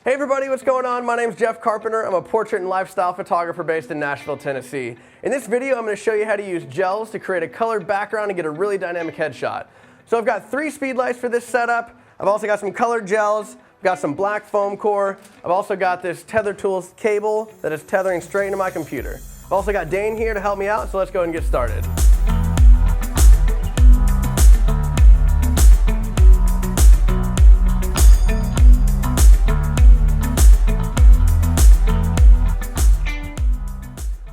Hey everybody, what's going on? My name's Jeff Carpenter. I'm a portrait and lifestyle photographer based in Nashville, Tennessee. In this video, I'm going to show you how to use gels to create a colored background and get a really dynamic headshot. So I've got 3 speed lights for this setup. I've also got some colored gels. I've got some black foam core. I've also got this Tether Tools cable that is tethering straight into my computer. I've also got Dane here to help me out, so let's go ahead and get started.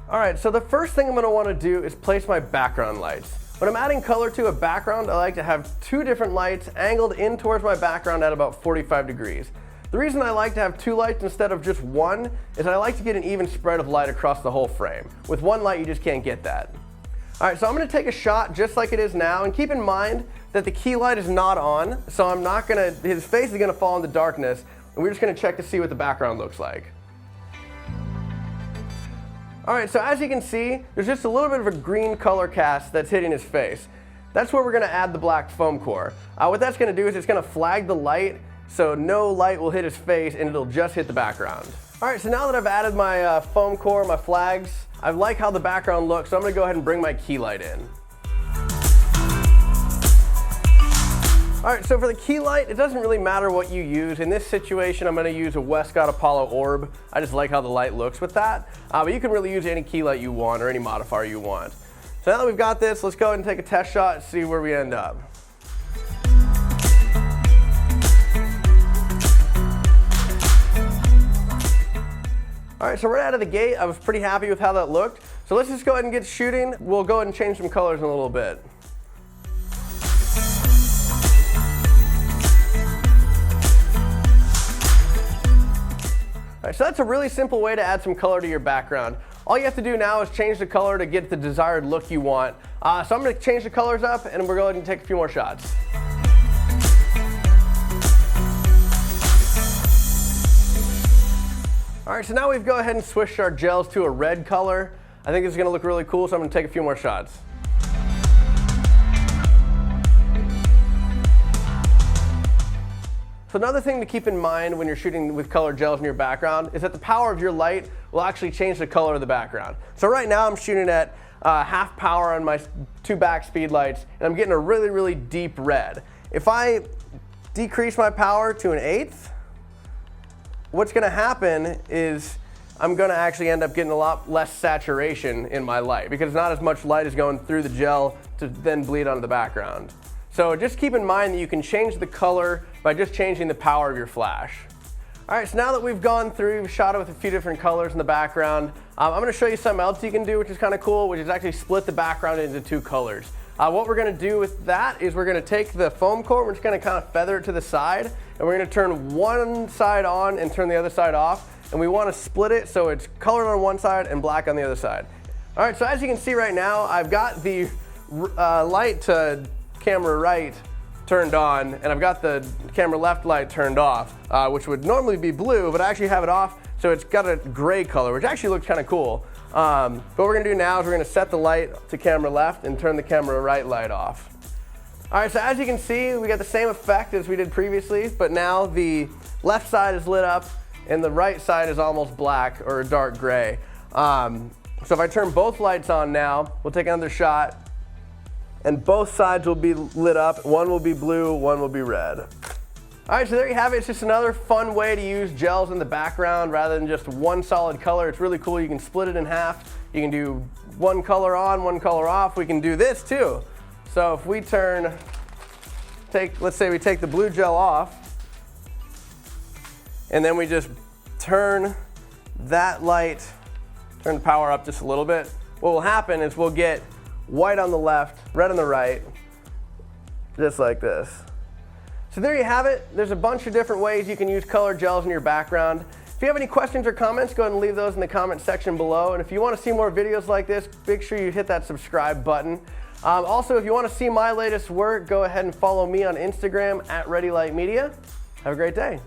Alright, so the first thing I'm going to want to do is place my background lights. When I'm adding color to a background, I like to have 2 different lights angled in towards my background at about 45 degrees. The reason I like to have 2 lights instead of just 1 is I like to get an even spread of light across the whole frame. With 1 light, you just can't get that. Alright, so I'm going to take a shot just like it is now, and keep in mind that the key light is not on, so his face is going to fall into darkness, and we're just going to check to see what the background looks like. Alright, so as you can see, there's just a little bit of a green color cast that's hitting his face. That's where we're going to add the black foam core. What that's going to do is it's going to flag the light, so no light will hit his face and it'll just hit the background. Alright, so now that I've added my foam core, my flags, I like how the background looks, so I'm going to go ahead and bring my key light in. Alright, so for the key light, it doesn't really matter what you use. In this situation, I'm going to use a Westcott Apollo Orb. I just like how the light looks with that. But you can really use any key light you want or any modifier you want. So now that we've got this, let's go ahead and take a test shot and see where we end up. Alright, so right out of the gate, I was pretty happy with how that looked. So let's just go ahead and get shooting. We'll go ahead and change some colors in a little bit. So that's a really simple way to add some color to your background. All you have to do now is change the color to get the desired look you want. So I'm going to change the colors up and we're going to take a few more shots. Alright, so now we've go ahead and switched our gels to a red color. I think this is going to look really cool, so I'm going to take a few more shots. So another thing to keep in mind when you're shooting with colored gels in your background is that the power of your light will actually change the color of the background. So right now I'm shooting at half power on my 2 back speed lights, and I'm getting a really, really deep red. If I decrease my power to 1/8, what's going to happen is I'm going to actually end up getting a lot less saturation in my light because not as much light is going through the gel to then bleed onto the background. So just keep in mind that you can change the color by just changing the power of your flash. Alright, so now that we've gone through, we've shot it with a few different colors in the background, I'm going to show you something else you can do which is kind of cool, which is actually split the background into 2 colors. What we're going to do with that is we're going to take the foam core, we're just going to kind of feather it to the side, and we're going to turn one side on and turn the other side off, and we want to split it so it's colored on one side and black on the other side. Alright, so as you can see right now, I've got the light to camera right turned on, and I've got the camera left light turned off, which would normally be blue, but I actually have it off, so it's got a gray color, which actually looks kind of cool. But what we're going to do now is we're going to set the light to camera left and turn the camera right light off. Alright, so as you can see, we got the same effect as we did previously, but now the left side is lit up and the right side is almost black or a dark gray. So if I turn both lights on now, we'll take another shot, and both sides will be lit up. One will be blue, one will be red. Alright, so there you have it. It's just another fun way to use gels in the background rather than just one solid color. It's really cool. You can split it in half. You can do one color on, one color off. We can do this too. So if we let's say we take the blue gel off, and then we just turn that light, turn the power up just a little bit, what will happen is we'll get white on the left, red on the right, just like this. So there you have it. There's a bunch of different ways you can use colored gels in your background. If you have any questions or comments, go ahead and leave those in the comment section below. And if you want to see more videos like this, make sure you hit that subscribe button. Also, if you want to see my latest work, go ahead and follow me on Instagram at ReadyLightMedia. Have a great day.